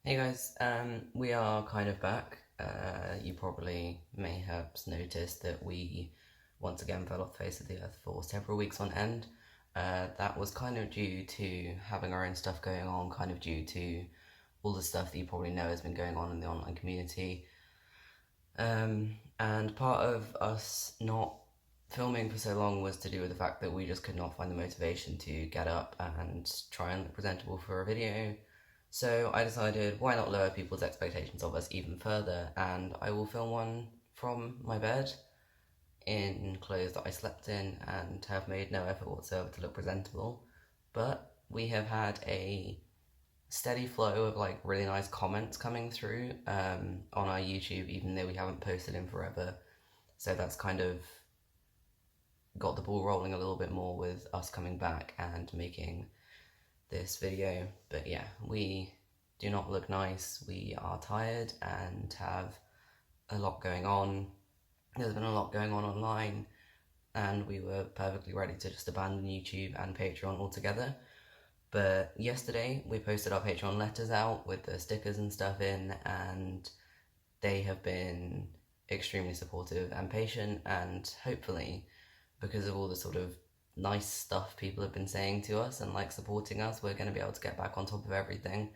Hey guys, we are kind of back. You probably may have noticed that we once again fell off the face of the earth for several weeks on end. That was kind of due to having our own stuff going on, kind of due to all the stuff that you probably know has been going on in the online community. And part of us not filming for so long was to do with the fact that we just could not find the motivation to get up and try and look presentable for a video. So I decided, why not lower people's expectations of us even further, and I will film one from my bed in clothes that I slept in and have made no effort whatsoever to look presentable. But we have had a steady flow of like really nice comments coming through on our YouTube, even though we haven't posted in forever. So that's kind of got the ball rolling a little bit more with us coming back and making this video. But yeah, we do not look nice. We are tired and have a lot going on. There's been a lot going on online, and we were perfectly ready to just abandon YouTube and Patreon altogether. But yesterday we posted our Patreon letters out with the stickers and stuff in, and they have been extremely supportive and patient, and hopefully, because of all the sort of nice stuff people have been saying to us and like supporting us, we're going to be able to get back on top of everything.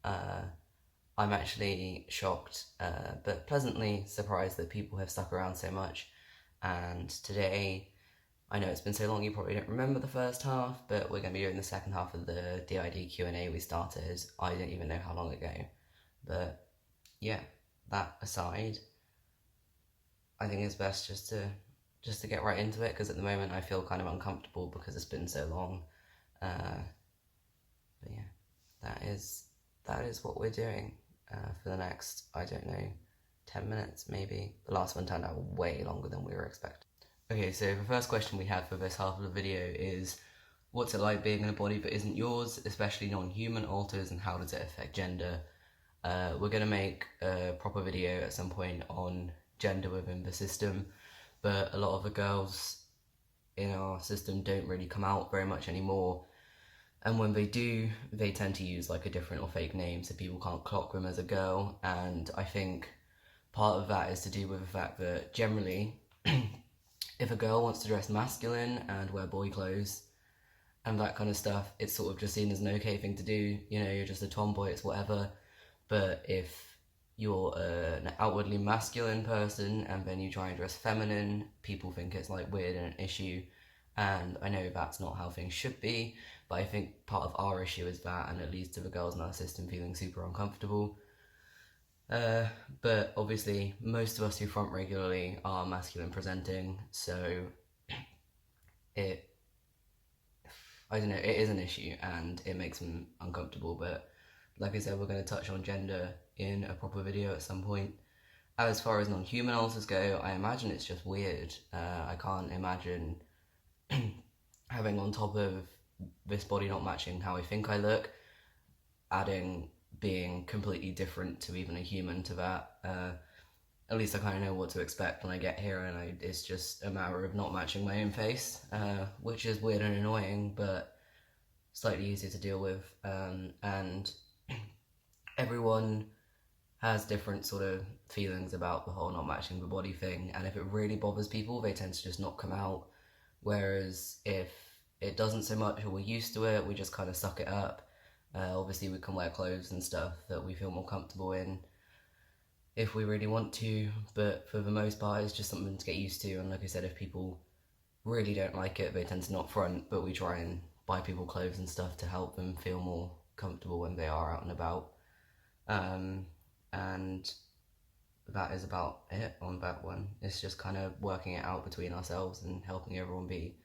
I'm actually shocked, but pleasantly surprised that people have stuck around so much. And today, I know it's been so long you probably don't remember the first half, but we're going to be doing the second half of the DID Q&A we started, I don't even know how long ago. But yeah, that aside, I think it's best just to get right into it, because at the moment I feel kind of uncomfortable because it's been so long. But yeah, that is what we're doing for the next, I don't know, 10 minutes maybe. The last one turned out way longer than we were expecting. Okay, so the first question we have for this half of the video is, what's it like being in a body that isn't yours, especially non-human alters, and how does it affect gender? We're going to make a proper video at some point on gender within the system, but a lot of the girls in our system don't really come out very much anymore, and when they do, they tend to use like a different or fake name so people can't clock them as a girl. And I think part of that is to do with the fact that generally if a girl wants to dress masculine and wear boy clothes and that kind of stuff, it's sort of just seen as an okay thing to do. You know, you're just a tomboy, it's whatever. But if you're an outwardly masculine person and then you try and dress feminine, people think it's like weird and an issue. And I know that's not how things should be, but I think part of our issue is that, and it leads to the girls in our system feeling super uncomfortable. But obviously, most of us who front regularly are masculine presenting, so it, I don't know, it is an issue and it makes them uncomfortable. But like I said, we're going to touch on gender in a proper video at some point. As far as non-human alters go, I imagine it's just weird. I can't imagine having on top of this body not matching how I think I look, adding being completely different to even a human to that. At least I kind of know what to expect when I get here, and it's just a matter of not matching my own face, which is weird and annoying, but slightly easier to deal with. And everyone has different sort of feelings about the whole not matching the body thing, and if it really bothers people, they tend to just not come out. Whereas if it doesn't so much, or we're used to it, we just kind of suck it up. Obviously, we can wear clothes and stuff that we feel more comfortable in if we really want to, but for the most part, it's just something to get used to. And like I said, if people really don't like it, they tend to not front, but we try and buy people clothes and stuff to help them feel more comfortable when they are out and about. And that is about it on that one. It's just kind of working it out between ourselves and helping everyone be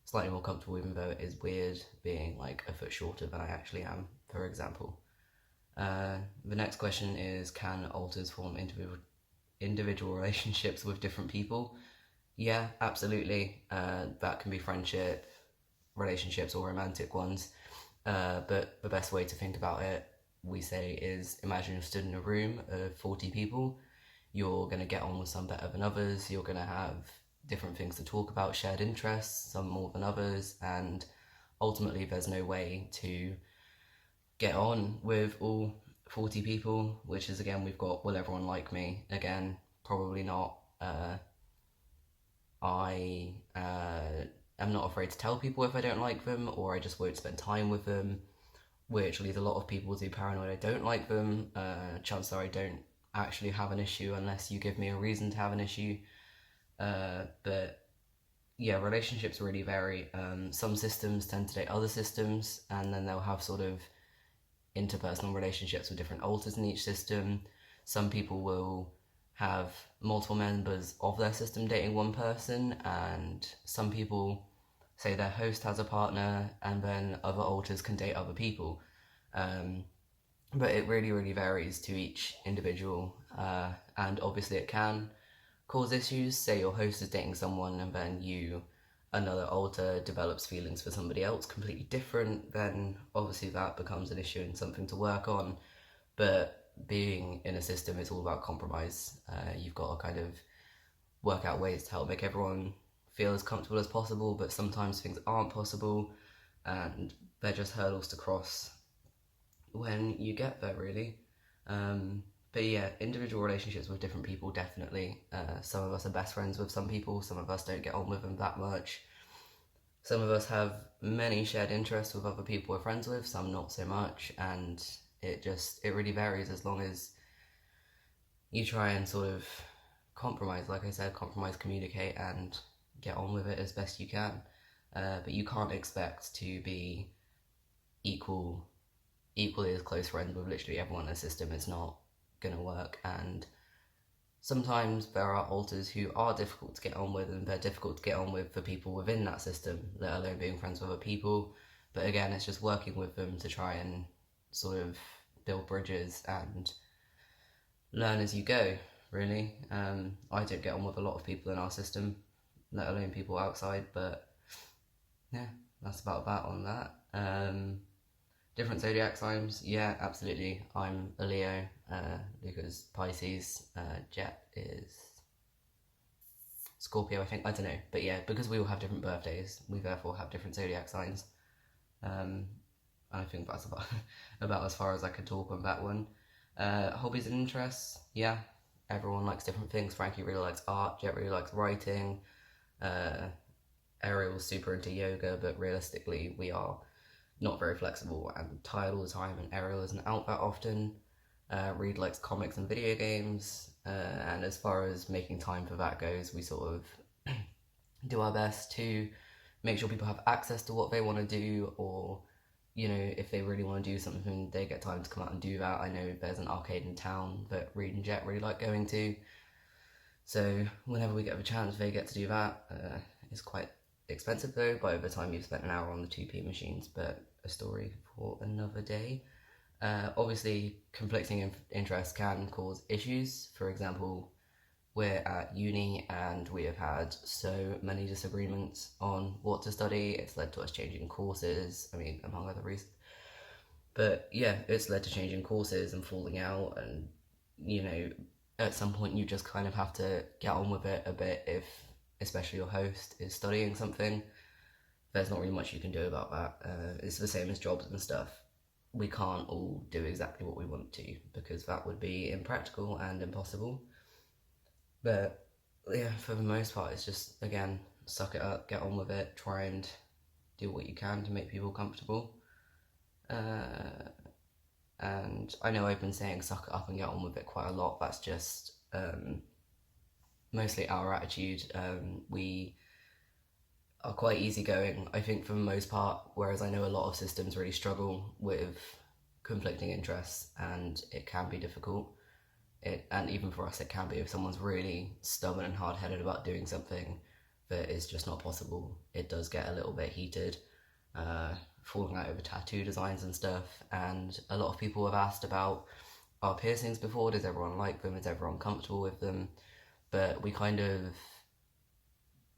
slightly more comfortable, even though it is weird being like a foot shorter than I actually am, for example. The next question is, can alters form individual relationships with different people? Yeah, absolutely. That can be friendship, relationships, or romantic ones. But the best way to think about it, we say, is imagine you're stood in a room of 40 people. You're going to get on with some better than others. You're going to have different things to talk about, shared interests, some more than others, and ultimately there's no way to get on with all 40 people, which is, again, we've got will everyone like me? Again, probably not. I am not afraid to tell people if I don't like them, or I just won't spend time with them, which leads a lot of people to paranoid I don't like them. Chances are I don't actually have an issue unless you give me a reason to have an issue. But yeah, relationships really vary. Some systems tend to date other systems, and then they'll have sort of interpersonal relationships with different alters in each system. Some people will have multiple members of their system dating one person, and some people say their host has a partner, and then other alters can date other people. But it really, really varies to each individual, and obviously it can cause issues. Say your host is dating someone, and then another alter, develops feelings for somebody else completely different, then obviously that becomes an issue and something to work on. But being in a system is all about compromise. You've got to kind of work out ways to help make everyone feel as comfortable as possible, but sometimes things aren't possible, and they're just hurdles to cross when you get there, really. But yeah, individual relationships with different people, definitely. Some of us are best friends with some people, some of us don't get on with them that much. Some of us have many shared interests with other people we're friends with, some not so much, and it really varies, as long as you try and sort of compromise, like I said, communicate, and get on with it as best you can. But you can't expect to be equally as close friends with literally everyone in the system. It's not going to work, and sometimes there are alters who are difficult to get on with, and they're difficult to get on with for people within that system, let alone being friends with other people. But again, it's just working with them to try and sort of build bridges and learn as you go, really. I don't get on with a lot of people in our system, let alone people outside, but yeah, that's about that on that. Different zodiac signs, yeah, absolutely. I'm a Leo, Luca's Pisces, Jet is Scorpio, I think. I don't know, but yeah, because we all have different birthdays, we therefore have different zodiac signs. I think that's about as far as I could talk on that one. Hobbies and interests, yeah, everyone likes different things. Frankie really likes art, Jet really likes writing, Ariel's super into yoga, but realistically we are not very flexible and tired all the time, and Ariel isn't out that often. Reed likes comics and video games, and as far as making time for that goes, we sort of do our best to make sure people have access to what they want to do, or if they really want to do something, they get time to come out and do that. I know there's an arcade in town that Reed and Jet really like going to, so whenever we get a chance, they get to do that. It's quite expensive though, by the time you've spent an hour on the 2p machines, but a story for another day. Obviously, conflicting interests can cause issues. For example, we're at uni and we have had so many disagreements on what to study. It's led to us changing courses, among other reasons. But yeah, it's led to changing courses and falling out, and at some point you just kind of have to get on with it a bit. If especially your host is studying something, there's not really much you can do about that. It's the same as jobs and stuff. We can't all do exactly what we want to, because that would be impractical and impossible. But yeah, for the most part, it's just, again, suck it up, get on with it, try and do what you can to make people comfortable. And I know I've been saying suck it up and get on with it quite a lot. That's just mostly our attitude. We are quite easygoing, I think, for the most part, whereas I know a lot of systems really struggle with conflicting interests, and it can be difficult. And even for us, it can be, if someone's really stubborn and hard-headed about doing something that is just not possible, it does get a little bit heated, falling out over tattoo designs and stuff. And a lot of people have asked about our piercings before. Does everyone like them? Is everyone comfortable with them? But we kind of,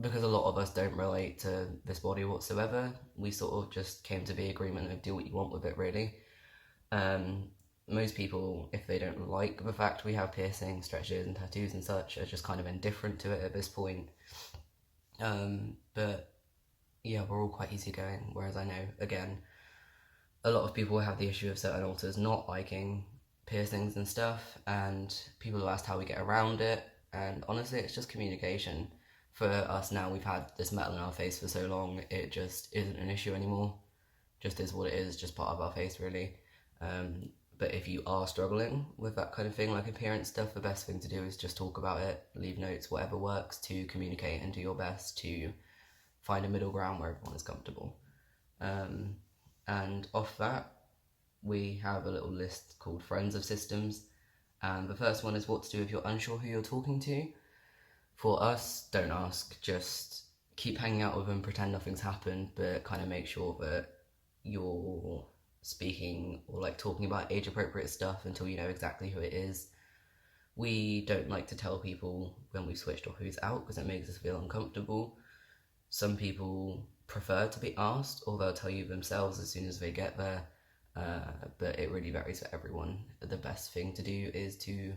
because a lot of us don't relate to this body whatsoever, we sort of just came to the agreement of do what you want with it, really. Most people, if they don't like the fact we have piercings, stretches and tattoos and such, are just kind of indifferent to it at this point. But yeah, we're all quite easygoing, whereas I know, again, a lot of people have the issue of certain alters not liking piercings and stuff, and people have asked how we get around it, and honestly, it's just communication. For us now, we've had this metal in our face for so long, it just isn't an issue anymore. Just is what it is, just part of our face, really. But if you are struggling with that kind of thing, like appearance stuff, the best thing to do is just talk about it, leave notes, whatever works to communicate and do your best to find a middle ground where everyone is comfortable. And off that, we have a little list called Friends of Systems. And the first one is what to do if you're unsure who you're talking to. For us, don't ask, just keep hanging out with them, pretend nothing's happened, but kind of make sure that you're speaking or like talking about age appropriate stuff until you know exactly who it is. We don't like to tell people when we've switched or who's out because it makes us feel uncomfortable. Some people prefer to be asked, or they'll tell you themselves as soon as they get there, but it really varies for everyone. The best thing to do is to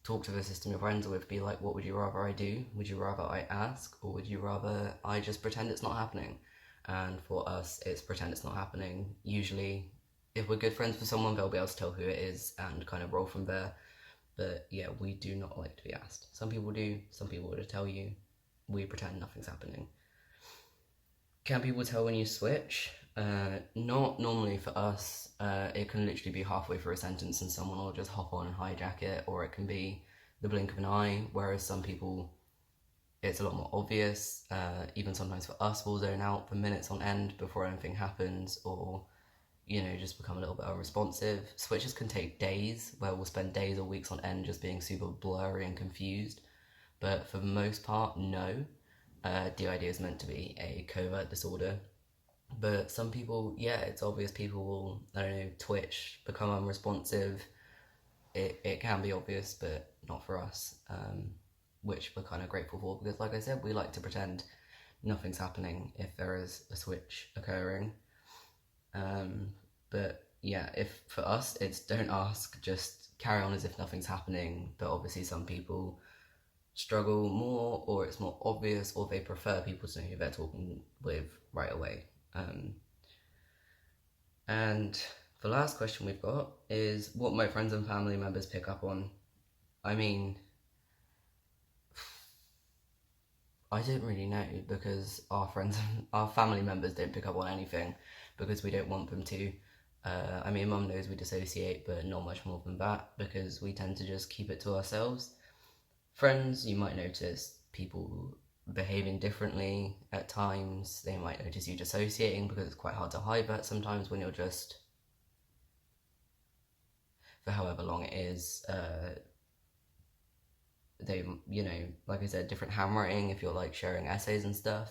talk to the system you're friends with, be like, what would you rather I do? Would you rather I ask, or would you rather I just pretend it's not happening? And for us, it's pretend it's not happening. Usually, if we're good friends with someone, they'll be able to tell who it is and kind of roll from there. But yeah, we do not like to be asked. Some people do, some people would tell you. We pretend nothing's happening. Can people tell when you switch? Not normally for us. It can literally be halfway through a sentence and someone will just hop on and hijack it, or it can be the blink of an eye, whereas some people, it's a lot more obvious. Even sometimes for us, we'll zone out for minutes on end before anything happens, or just become a little bit unresponsive. Switches can take days, where we'll spend days or weeks on end just being super blurry and confused. But for the most part, no. DID is meant to be a covert disorder. But some people, yeah, it's obvious people will, I don't know, twitch, become unresponsive. It can be obvious, but not for us, which we're kind of grateful for because, like I said, we like to pretend nothing's happening if there is a switch occurring. But yeah, if for us, it's don't ask, just carry on as if nothing's happening. But obviously, some people struggle more, or it's more obvious, or they prefer people to know who they're talking with right away. And the last question we've got is what my friends and family members pick up on. I mean, I don't really know because our friends, our family members don't pick up on anything because we don't want them to. I mean, Mum knows we dissociate, but not much more than that because we tend to just keep it to ourselves. Friends, you might notice people behaving differently at times. They might notice you dissociating because it's quite hard to hide that sometimes when you're just, for however long it is, they, like I said, different handwriting if you're like sharing essays and stuff.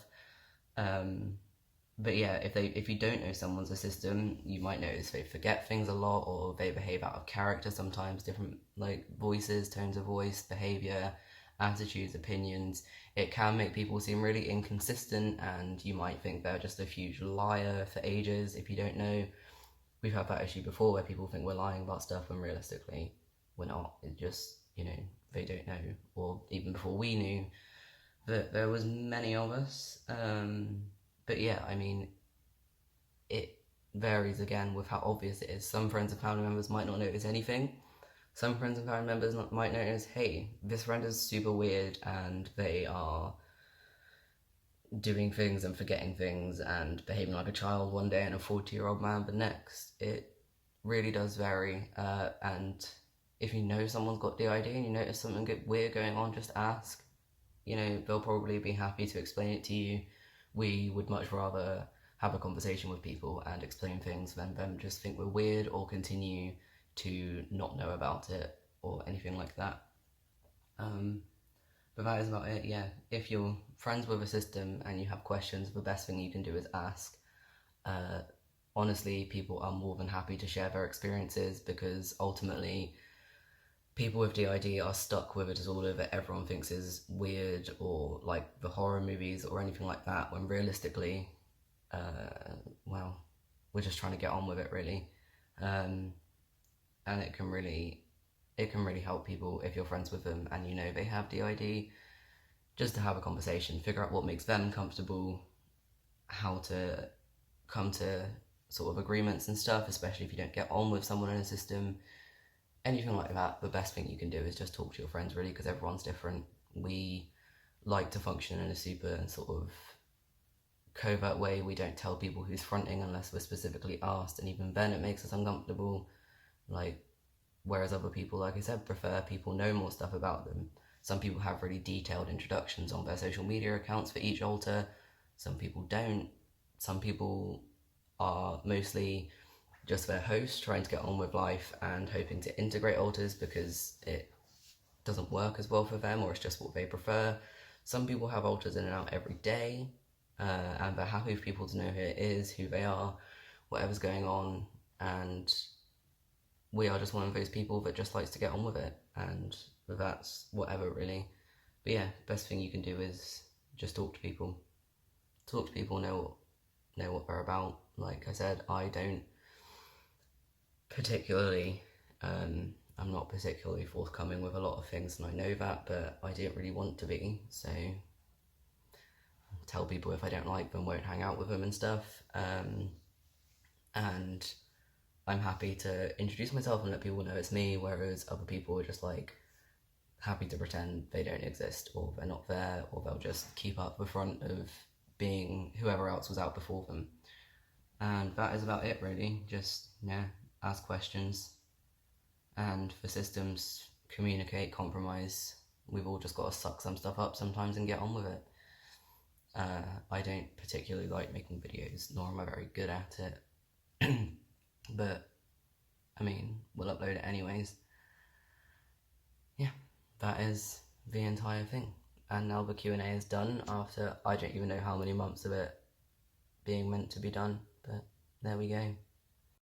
But yeah, if you don't know someone's a system, you might notice they forget things a lot, or they behave out of character sometimes, different like voices, tones of voice, behavior, attitudes, opinions. It can make people seem really inconsistent, and you might think they're just a huge liar for ages if you don't know. We've had that issue before where people think we're lying about stuff when realistically we're not. It just, they don't know, or even before we knew that there was many of us. But yeah, I mean, it varies again with how obvious it is. Some friends and family members might not notice anything. Some friends and family members might notice, hey, this friend is super weird and they are doing things and forgetting things and behaving like a child one day and a 40-year-old man the next. It really does vary. And if you know someone's got DID and you notice something weird going on, just ask. They'll probably be happy to explain it to you. We would much rather have a conversation with people and explain things than them just think we're weird or continue to not know about it or anything like that. But that is about it, yeah. If you're friends with a system and you have questions, the best thing you can do is ask. Honestly, people are more than happy to share their experiences because ultimately people with DID are stuck with a disorder that everyone thinks is weird or like the horror movies or anything like that, when realistically, we're just trying to get on with it really. And it can really help people if you're friends with them and they have DID, just to have a conversation, figure out what makes them comfortable, how to come to sort of agreements and stuff, especially if you don't get on with someone in a system. anything like that, the best thing you can do is just talk to your friends, really, because everyone's different. We like to function in a super sort of covert way. We don't tell people who's fronting unless we're specifically asked, and even then it makes us uncomfortable. Like, whereas other people, like I said, prefer people know more stuff about them. Some people have really detailed introductions on their social media accounts for each altar. Some people don't. Some people are mostly just their host, trying to get on with life and hoping to integrate altars because it doesn't work as well for them, or it's just what they prefer. Some people have altars in and out every day, and they're happy for people to know who it is, who they are, whatever's going on, and we are just one of those people that just likes to get on with it, and that's whatever, really. But yeah, best thing you can do is just talk to people. Talk to people, know what they're about. Like I said, I don't particularly, I'm not particularly forthcoming with a lot of things, and I know that, but I didn't really want to be, so tell people if I don't like them, won't hang out with them and stuff. And I'm happy to introduce myself and let people know it's me, whereas other people are just like happy to pretend they don't exist, or they're not there, or they'll just keep up the front of being whoever else was out before them. And that is about it, really. Just, yeah, ask questions, and for systems, communicate, compromise. We've all just got to suck some stuff up sometimes and get on with it. I don't particularly like making videos, nor am I very good at it. But, I mean, we'll upload it anyways. Yeah, that is the entire thing. And now the Q&A is done after I don't even know how many months of it being meant to be done, but there we go.